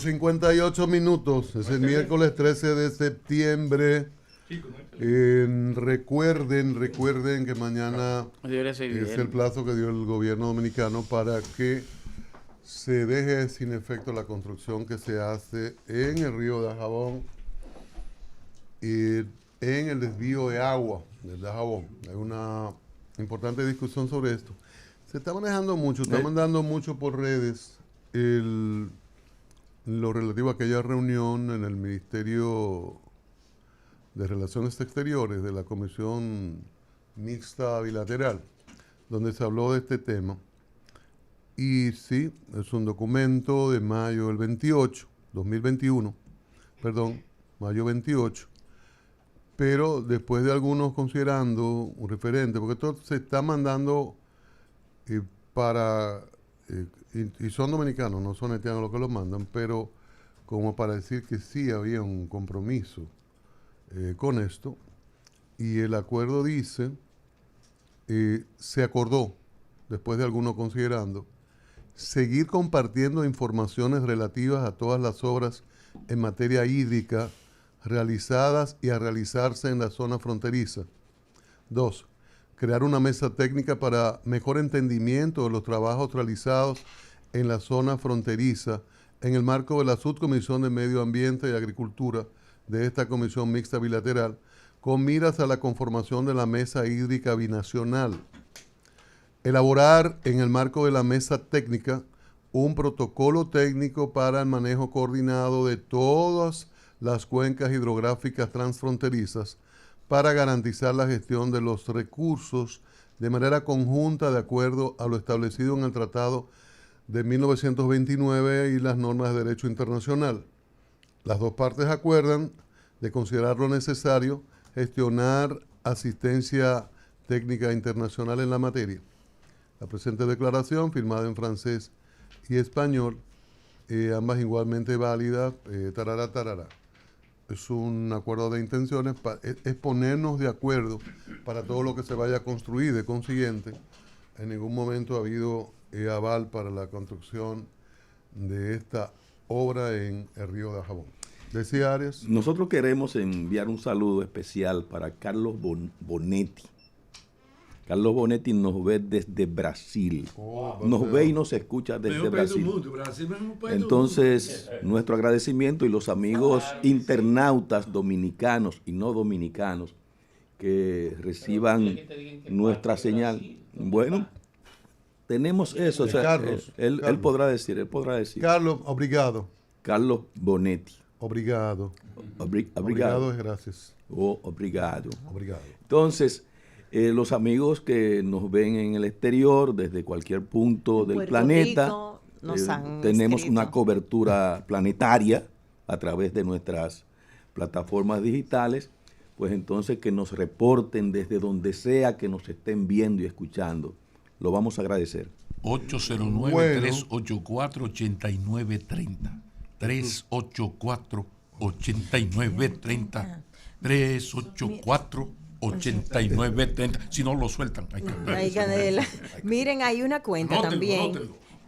58 minutos, es el miércoles 13 de septiembre. Recuerden que mañana es el plazo que dio el gobierno dominicano para que se deje sin efecto la construcción que se hace en el río Dajabón y en el desvío de agua del Dajabón. Hay una importante discusión sobre esto. Se está manejando mucho, está mandando mucho por redes lo relativo a aquella reunión en el Ministerio de Relaciones Exteriores de la Comisión Mixta Bilateral, donde se habló de este tema. Y sí, es un documento de mayo del 28, 2021, perdón, mayo 28, pero después de algunos considerando un referente, porque esto se está mandando para... y son dominicanos, no son haitianos los que los mandan, pero como para decir que sí había un compromiso con esto. Y el acuerdo dice, se acordó, después de algunos considerando, seguir compartiendo informaciones relativas a todas las obras en materia hídrica realizadas y a realizarse en la zona fronteriza. 2. Crear una mesa técnica para mejor entendimiento de los trabajos realizados en la zona fronteriza en el marco de la Subcomisión de Medio Ambiente y Agricultura de esta Comisión Mixta Bilateral, con miras a la conformación de la Mesa Hídrica Binacional. Elaborar en el marco de la mesa técnica un protocolo técnico para el manejo coordinado de todas las cuencas hidrográficas transfronterizas para garantizar la gestión de los recursos de manera conjunta de acuerdo a lo establecido en el Tratado de 1929 y las normas de derecho internacional. Las dos partes acuerdan de considerar lo necesario gestionar asistencia técnica internacional en la materia. La presente declaración, firmada en francés y español, ambas igualmente válidas, tarará. Es un acuerdo de intenciones, es ponernos de acuerdo para todo lo que se vaya a construir. De consiguiente, en ningún momento ha habido aval para la construcción de esta obra en el río Dajabón. Decía Arias. Nosotros queremos enviar un saludo especial para Carlos Bonetti. Carlos Bonetti nos ve desde Brasil. Nos ve y nos escucha desde Brasil. Entonces, nuestro agradecimiento y los amigos internautas dominicanos y no dominicanos que reciban nuestra señal. Bueno, tenemos eso. O sea, Carlos, él podrá decir. Carlos, obrigado. Carlos Bonetti. Obrigado. Obrigado es gracias. Obrigado. Obrigado. Entonces, los amigos que nos ven en el exterior, desde cualquier punto del planeta, tenemos una cobertura planetaria a través de nuestras plataformas digitales, pues entonces que nos reporten desde donde sea que nos estén viendo y escuchando. Lo vamos a agradecer. 809-384-8930. 384-8930. 384-8930. Si no lo sueltan, hay candela. Miren, hay una cuenta también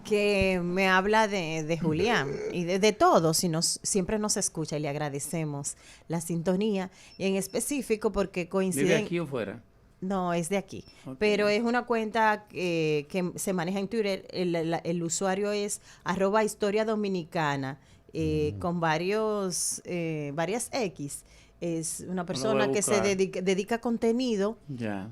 que me habla de Julián y de todos, siempre nos escucha y le agradecemos la sintonía, y en específico porque coincide. ¿Vive aquí o fuera? No, es de aquí, pero es una cuenta que se maneja en Twitter. El usuario es @historia dominicana, con varias X. Es una persona que se dedica a contenido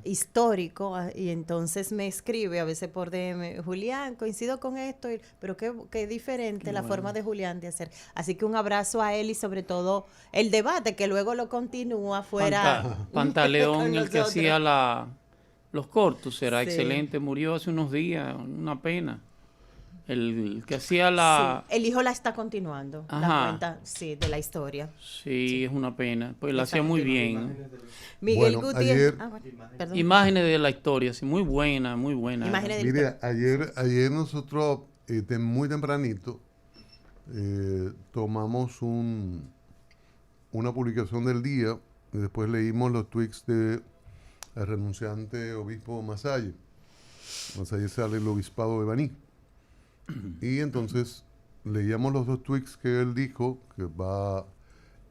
histórico, y entonces me escribe a veces por DM: Julián, coincido con esto, pero qué diferente la forma de Julián de hacer. Así que un abrazo a él, y sobre todo el debate que luego lo continúa fuera. Pantaleón, el que hacía los cortos, era excelente, murió hace unos días, una pena. El que hacía Sí, el hijo la está continuando, la cuenta, de la historia. Sí, es una pena, pues la hacía muy bien. Miguel Gutiérrez. Imágenes de la historia, sí, muy buena, muy buena. Mire, ayer nosotros, muy tempranito, tomamos una publicación del día, y después leímos los tweets del renunciante obispo Masalle. Masalle sale el obispado de Baní. Y entonces leíamos los 2 tweets que él dijo,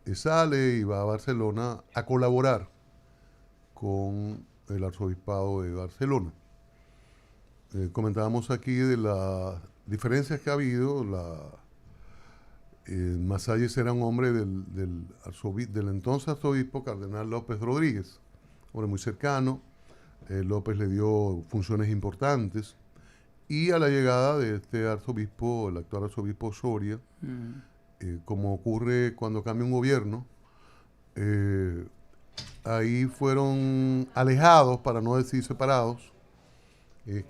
que sale y va a Barcelona a colaborar con el arzobispado de Barcelona. Comentábamos aquí de las diferencias que ha habido. Masalles era un hombre del entonces arzobispo cardenal López Rodríguez, hombre muy cercano. López le dio funciones importantes, y a la llegada de este arzobispo, el actual arzobispo Osoria, como ocurre cuando cambia un gobierno, ahí fueron alejados, para no decir separados,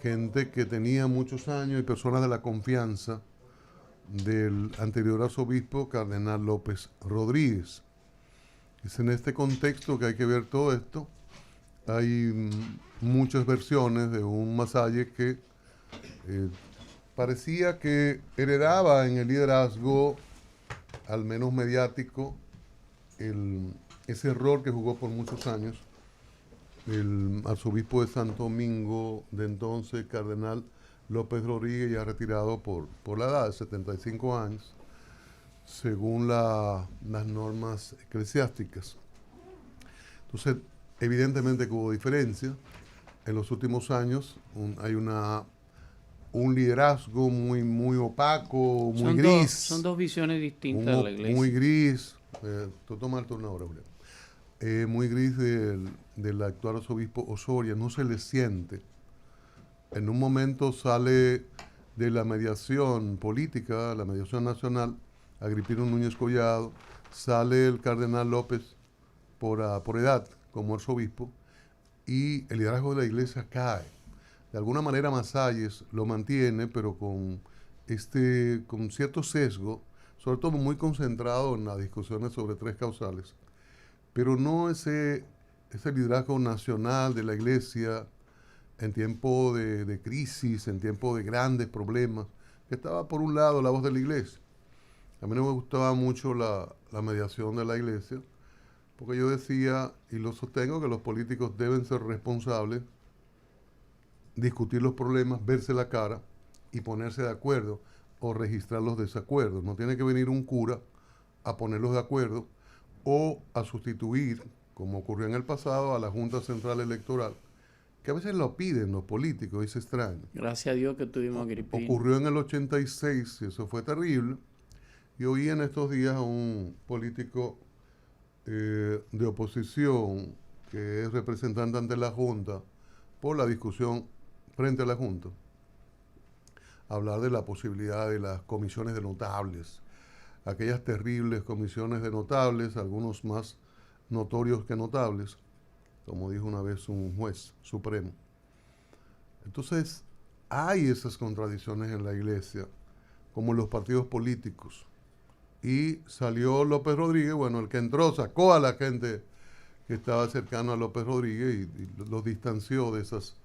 gente que tenía muchos años y personas de la confianza del anterior arzobispo cardenal López Rodríguez. Es en este contexto que hay que ver todo esto. Hay muchas versiones de un Masalles que parecía que heredaba en el liderazgo, al menos mediático, ese rol que jugó por muchos años el arzobispo de Santo Domingo, de entonces cardenal López Rodríguez, ya retirado por la edad de 75 años, según las normas eclesiásticas. Entonces, evidentemente que hubo diferencia. En los últimos años hay un liderazgo muy opaco, muy gris. Son dos visiones distintas de la iglesia. Muy gris. Tú tomas el turno ahora, Julián. Muy gris del actual arzobispo Osoria. No se le siente. En un momento sale de la mediación política, la mediación nacional, Agripino Núñez Collado, sale el cardenal López por edad como arzobispo, y el liderazgo de la iglesia cae. De alguna manera Masalles lo mantiene, pero con cierto sesgo, sobre todo muy concentrado en las discusiones sobre 3 causales, pero no ese liderazgo nacional de la iglesia en tiempo de crisis, en tiempo de grandes problemas, que estaba por un lado la voz de la iglesia. A mí no me gustaba mucho la mediación de la iglesia, porque yo decía, y lo sostengo, que los políticos deben ser responsables, discutir los problemas, verse la cara y ponerse de acuerdo o registrar los desacuerdos. No tiene que venir un cura a ponerlos de acuerdo o a sustituir, como ocurrió en el pasado, a la Junta Central Electoral, que a veces lo piden los políticos, y es extraño. Gracias a Dios que tuvimos a Agripino. Ocurrió en el 86, y eso fue terrible. Yo oí en estos días a un político de oposición, que es representante ante la Junta, por la discusión frente a la Junta, hablar de la posibilidad de las comisiones de notables, aquellas terribles comisiones de notables, algunos más notorios que notables, como dijo una vez un juez supremo. Entonces, hay esas contradicciones en la iglesia, como en los partidos políticos. Y salió López Rodríguez, bueno, el que entró sacó a la gente que estaba cercano a López Rodríguez y los distanció de esas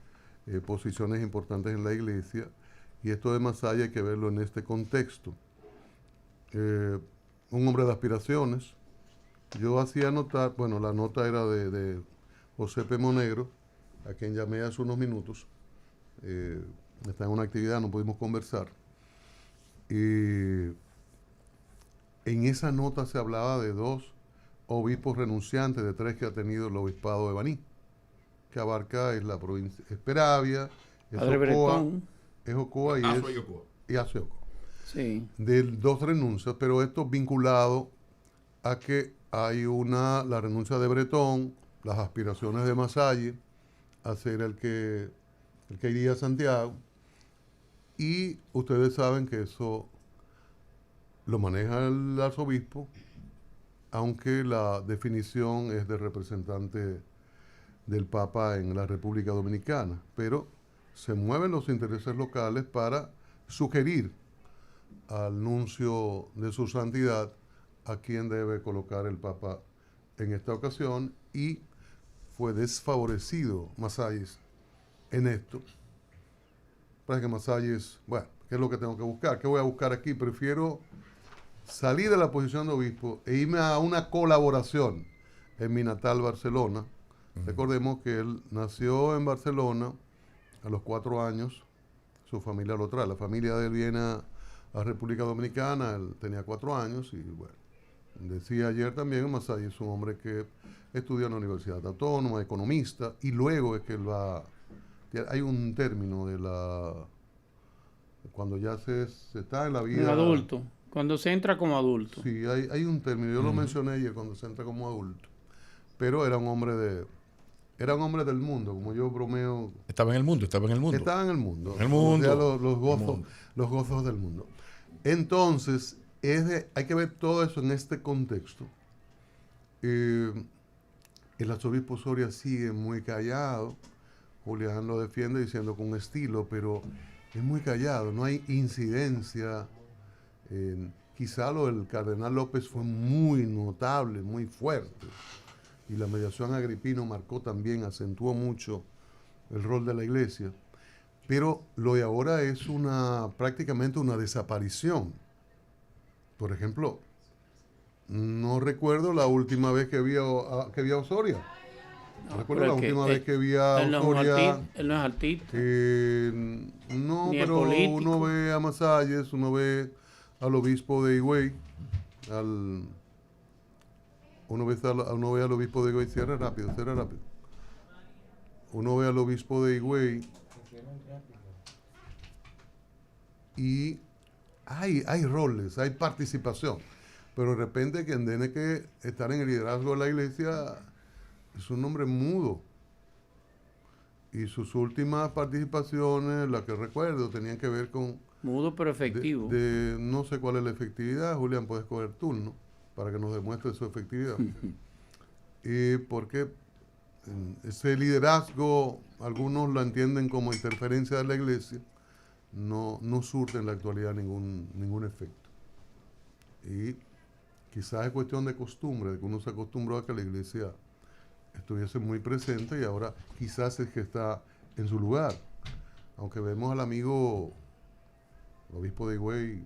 posiciones importantes en la iglesia. Y esto de Masalles hay que verlo en este contexto. Un hombre de aspiraciones. Yo hacía notar, bueno, la nota era de José P. Monegro, a quien llamé hace unos minutos. Está en una actividad, no pudimos conversar. Y en esa nota se hablaba de 2 obispos renunciantes, de 3 que ha tenido el obispado de Baní, que abarca es la provincia, es Peravia, es Ocoa y Azueoco. Sí. De 2 renuncias, pero esto vinculado a que hay la renuncia de Bretón, las aspiraciones de Masalles a ser el que iría a Santiago, y ustedes saben que eso lo maneja el arzobispo, aunque la definición es de representante del Papa en la República Dominicana, pero se mueven los intereses locales para sugerir al nuncio de su santidad a quién debe colocar el Papa en esta ocasión, y fue desfavorecido Masalles en esto. Para que Masalles, bueno, ¿qué es lo que tengo que buscar? ¿Qué voy a buscar aquí? Prefiero salir de la posición de obispo e irme a una colaboración en mi natal Barcelona. Recordemos que él nació en Barcelona a los 4 años, su familia lo trae, la familia de él viene a República Dominicana, él tenía 4 años y bueno, decía ayer también, Masaya es un hombre que estudia en la Universidad Autónoma, economista, y luego es que él va, hay un término de la, cuando ya se está en la vida. Un adulto, cuando se entra como adulto. Sí, hay un término, yo lo mencioné ayer, cuando se entra como adulto, pero era un hombre del mundo, como yo bromeo. Estaba en el mundo. Estaba en el mundo. En el mundo. O sea, los gozos del mundo. Entonces, hay que ver todo eso en este contexto. El arzobispo Soria sigue muy callado. Julián lo defiende diciendo con estilo, pero es muy callado, no hay incidencia. Quizá lo del cardenal López fue muy notable, muy fuerte. Y la mediación Agripino marcó también, acentuó mucho el rol de la iglesia. Pero lo de ahora es prácticamente una desaparición. Por ejemplo, no recuerdo la última vez que vi a Osoria. No recuerdo la última vez que vi a Osoria. Él no es artista. No, Ni pero político. Uno ve a Masalles, uno ve al obispo de Higüey, uno ve al obispo de Higüey, cierra rápido. Uno ve al obispo de Higüey y hay roles, hay participación, pero de repente quien tiene que estar en el liderazgo de la iglesia es un hombre mudo. Y sus últimas participaciones, las que recuerdo, tenían que ver con... Mudo pero efectivo. No sé cuál es la efectividad, Julián, puedes coger turno para que nos demuestre su efectividad. Porque ese liderazgo, algunos lo entienden como interferencia de la iglesia, no surte en la actualidad ningún efecto. Y quizás es cuestión de costumbre, de que uno se acostumbró a que la iglesia estuviese muy presente y ahora quizás es que está en su lugar. Aunque vemos al amigo, el obispo de Higüey,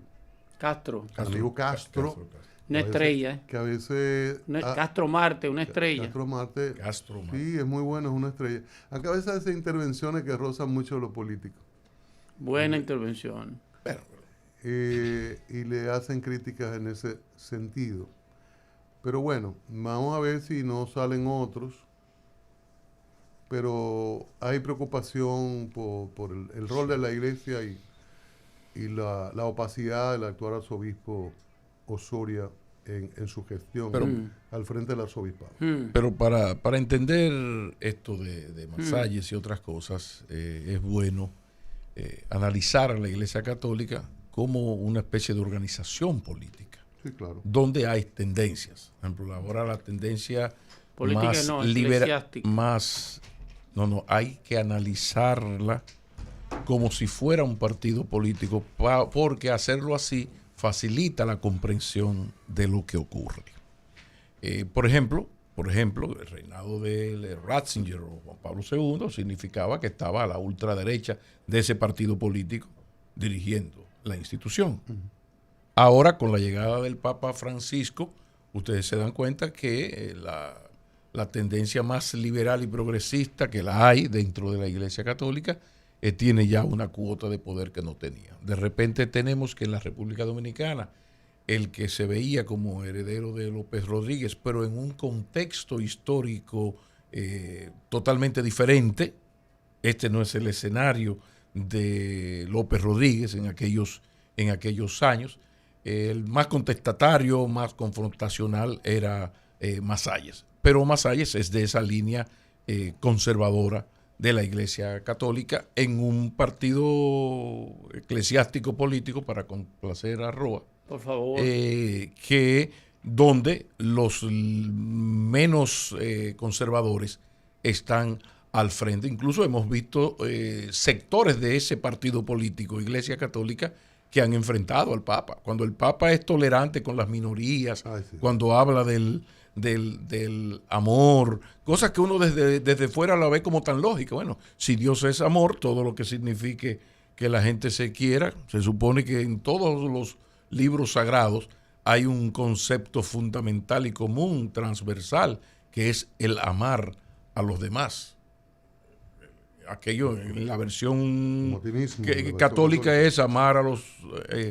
Castro. Amigo Castro. Una estrella. Que a veces... Castro Marte, una estrella. Castro Marte. Sí, es muy bueno, es una estrella. Aunque a veces hace intervenciones que rozan mucho lo político. Buena intervención. Y le hacen críticas en ese sentido. Pero bueno, vamos a ver si no salen otros. Pero hay preocupación por el rol de la iglesia y la opacidad del actual arzobispo Osoria en su gestión al frente del arzobispado. Pero para entender esto de Masalles y otras cosas, es bueno analizar a la Iglesia Católica como una especie de organización política. Sí, claro. Donde hay tendencias. Por ejemplo, ahora la tendencia política más eclesiástica. Hay que analizarla como si fuera un partido político, porque hacerlo así facilita la comprensión de lo que ocurre. Por ejemplo, el reinado de Ratzinger o Juan Pablo II significaba que estaba a la ultraderecha de ese partido político dirigiendo la institución. Ahora, con la llegada del Papa Francisco, ustedes se dan cuenta que la tendencia más liberal y progresista que la hay dentro de la Iglesia Católica tiene ya una cuota de poder que no tenía. De repente tenemos que en la República Dominicana, el que se veía como heredero de López Rodríguez, pero en un contexto histórico totalmente diferente, este no es el escenario de López Rodríguez en aquellos años, el más contestatario, más confrontacional era Masalles. Pero Masalles es de esa línea conservadora de la Iglesia Católica en un partido eclesiástico político, para complacer a Roa, por favor, donde los menos conservadores están al frente. Incluso hemos visto sectores de ese partido político, Iglesia Católica, que han enfrentado al Papa. Cuando el Papa es tolerante con las minorías, sí, cuando habla del amor, cosas que uno desde fuera la ve como tan lógica. Bueno, si Dios es amor, todo lo que signifique que la gente se quiera, se supone que en todos los libros sagrados hay un concepto fundamental y común, transversal, que es el amar a los demás. aquello, en la versión la católica es amar a los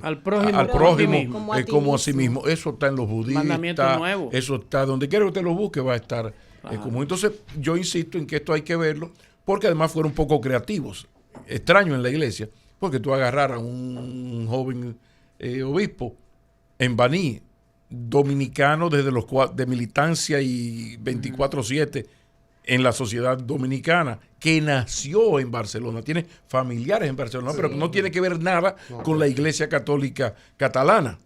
al prójimo, como a sí mismo. Eso está en los budistas, nuevo. Eso está donde quiera que usted lo busque, va a estar común. Entonces yo insisto en que esto hay que verlo, porque además fueron un poco creativos, extraño en la iglesia, porque tú agarrar a un joven obispo en Baní, dominicano desde de militancia y 24/7 en la sociedad dominicana, que nació en Barcelona, tiene familiares en Barcelona, pero no tiene que ver nada con la Iglesia Católica catalana.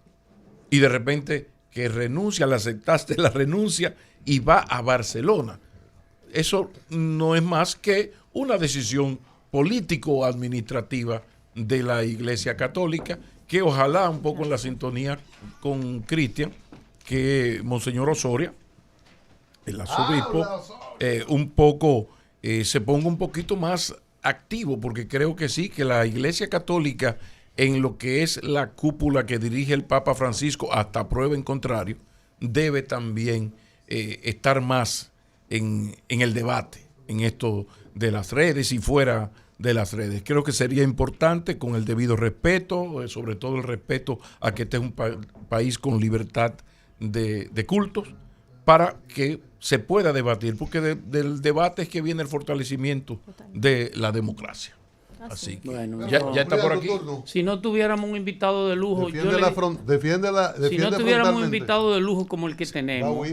Y de repente que renuncia, le aceptaste la renuncia y va a Barcelona. Eso no es más que una decisión político-administrativa de la Iglesia Católica, que ojalá un poco en la sintonía con Cristian, que Monseñor Osoria, el arzobispo, un poco se ponga un poquito más activo, porque creo que sí, que la Iglesia Católica, en lo que es la cúpula que dirige el Papa Francisco, hasta prueba en contrario, debe también estar más en el debate, en esto de las redes y fuera de las redes. Creo que sería importante, con el debido respeto, sobre todo el respeto a que este es un país con libertad de cultos, para que se pueda debatir, porque del debate es que viene el fortalecimiento de la democracia. Así que bueno, ya está por aquí. Si no tuviéramos un invitado de lujo, defiende si no tuviéramos un invitado de lujo como el que tenemos,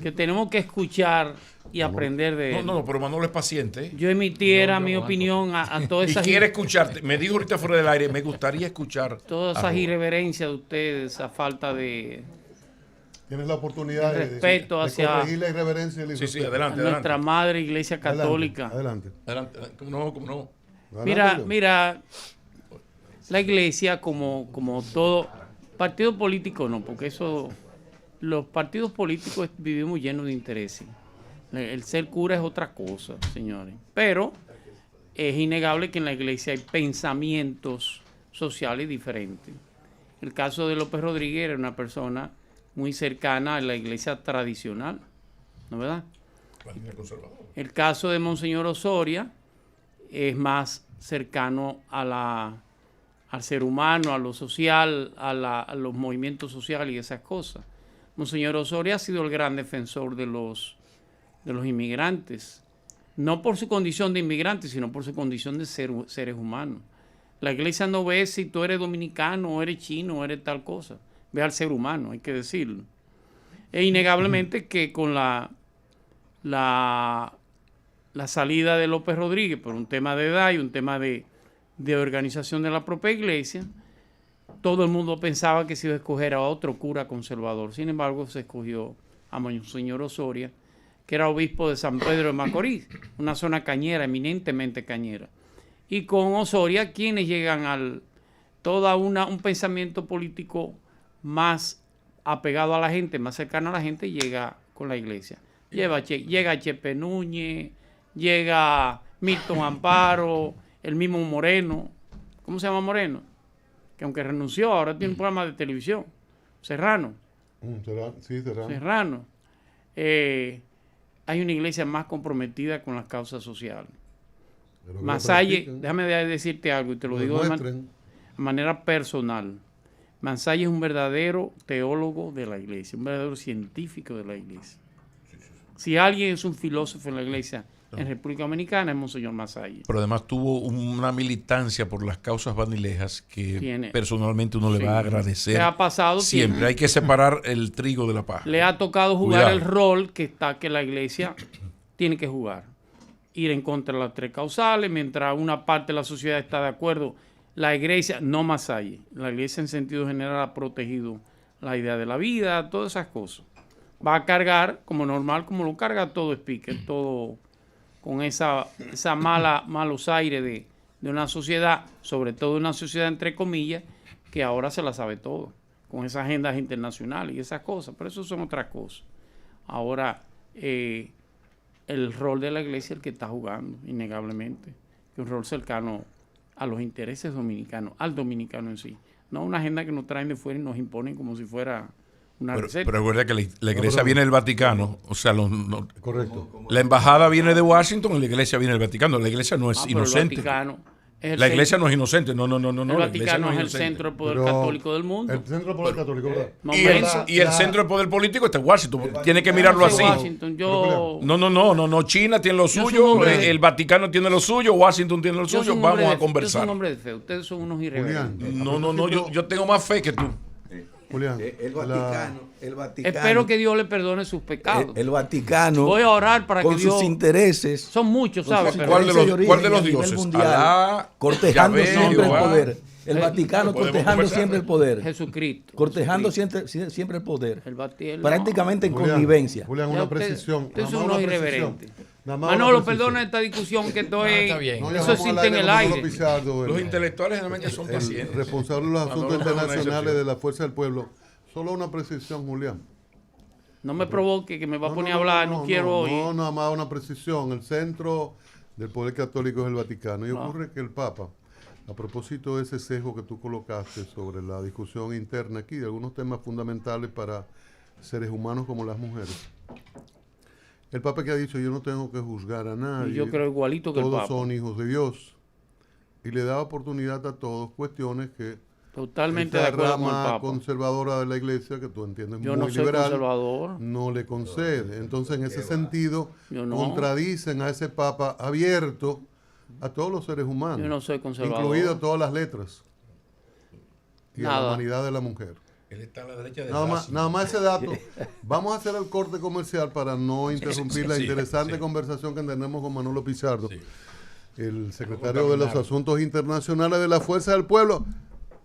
que tenemos que escuchar y aprender de él. No, pero Manolo es paciente. Yo emitiera mi opinión a todas esas... Y quiere escucharte. Me dijo ahorita fuera del aire, me gustaría escuchar. Todas esas irreverencias de ustedes, esa falta de... Tienes la oportunidad de respeto hacia corregir la irreverencia. Sí, adelante. Nuestra madre Iglesia Católica. Adelante. ¿Cómo no? Mira, la iglesia como todo partido político no, porque los partidos políticos vivimos llenos de intereses. El ser cura es otra cosa, señores. Pero es innegable que en la iglesia hay pensamientos sociales diferentes. El caso de López Rodríguez era una persona muy cercana a la iglesia tradicional, ¿no es verdad? El caso de Monseñor Osoria es más cercano al ser humano, a lo social, a los movimientos sociales y esas cosas. Monseñor Osoria ha sido el gran defensor de los inmigrantes, no por su condición de inmigrante, sino por su condición de seres humanos. La iglesia no ve si tú eres dominicano, o eres chino, o eres tal cosa. Ve al ser humano, hay que decirlo. E innegablemente que con la salida de López Rodríguez por un tema de edad y un tema de organización de la propia iglesia, todo el mundo pensaba que se iba a escoger a otro cura conservador. Sin embargo, se escogió a Monseñor Osoria, que era obispo de San Pedro de Macorís, una zona cañera, eminentemente cañera. Y con Osoria, quienes llegan al un pensamiento político más apegado a la gente, más cercano a la gente, llega con la iglesia. Llega Chepe Núñez, llega Milton Amparo, el mismo Moreno. ¿Cómo se llama Moreno? Que aunque renunció, ahora tiene un programa de televisión. Serrano. Serrano. Hay una iglesia más comprometida con las causas sociales. Mansalle, déjame decirte algo y te lo digo de manera personal. Mansalle es un verdadero teólogo de la iglesia, un verdadero científico de la iglesia. Si alguien es un filósofo en la iglesia en República Dominicana, es Monseñor Mansalle. Pero además tuvo una militancia por las causas banilejas que personalmente uno le va a agradecer. ¿Qué ha pasado? Siempre hay que separar el trigo de la paja. Le ha tocado jugar el rol que la iglesia tiene que jugar. Ir en contra de las tres causales, mientras una parte de la sociedad está de acuerdo. La iglesia, no Mansalle, la iglesia en sentido general ha protegido la idea de la vida, todas esas cosas. Va a cargar, como normal, como lo carga todo speaker, todo con esa malos aires de una sociedad, sobre todo una sociedad entre comillas, que ahora se la sabe todo, con esas agendas internacionales y esas cosas, pero eso son otras cosas. Ahora, el rol de la iglesia es el que está jugando, innegablemente, que es un rol cercano a los intereses dominicanos, al dominicano en sí. No una agenda que nos traen de fuera y nos imponen como si fuera una receta. Pero recuerda que la iglesia viene del Vaticano, o sea, Correcto. la embajada viene de Washington y la iglesia viene del Vaticano. La iglesia no es Pero inocente. El Vaticano es el La iglesia centro, no es inocente, no. el La iglesia Vaticano no es el inocente. centro del poder Pero católico del mundo. El centro del poder católico, ¿verdad? Y el centro del poder político está en Washington. Tiene que mirarlo así. Washington, No. China tiene lo Yo soy un suyo, hombre de- el Vaticano tiene lo suyo, Washington tiene lo Yo soy suyo. un hombre Vamos a Yo soy conversar. un hombre de fe. Ustedes son unos irreverentes. Julián, No, yo tengo más fe que tú. Julián, El Vaticano. Espero que Dios le perdone sus pecados. El Vaticano, Voy a orar para con que Dios... sus intereses, Son muchos, ¿sabes? Pero ¿Cuál de los a nivel dioses? mundial, Alá, cortejando Yahvé, siempre el Jehová. poder. El Vaticano podemos cortejando conversar. siempre el poder. Jesucristo. Cortejando Jesucristo. siempre el poder. El Vaticano. Prácticamente en Julián, connivencia. Julián, Ya una ustedes- precisión. ustedes nada son más unos una precisión. irreverentes. Nada más Manolo, pues, una perdona precisión. esta discusión que estoy... está bien. No, Eso llamamos existe al en el como Manolo aire. Pizarro, Los intelectuales generalmente son el pacientes. responsable de los asuntos Manolo no es una internacionales excepción. de la Fuerza del Pueblo. Solo una precisión, Julián. No me provoque, que me va a poner a hablar, no quiero oír. No, nada más una precisión. El centro del poder católico es el Vaticano. Y ocurre que el Papa, a propósito de ese sesgo que tú colocaste sobre la discusión interna aquí, de algunos temas fundamentales para seres humanos como las mujeres, el Papa que ha dicho, yo no tengo que juzgar a nadie. Y yo creo igualito que el todos Papa. son hijos de Dios. Y le da oportunidad a todos cuestiones que Totalmente de esta acuerdo con el rama Papa. conservadora de la iglesia, que tú entiendes Yo muy no soy liberal, conservador. no le concede. Entonces, en ese sentido, Yo no. contradicen a ese Papa abierto a todos los seres humanos, Yo no soy conservador. incluidas todas las letras y a la Nada. humanidad de la mujer. Él está a la derecha de Nada más ese dato. Vamos a hacer el corte comercial para no interrumpir la interesante conversación que tenemos con Manolo Pizarro, el secretario de los Asuntos Internacionales de la Fuerza del Pueblo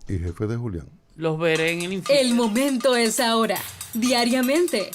y jefe de Julián. Los veré en el infierno. El momento es ahora. Diariamente,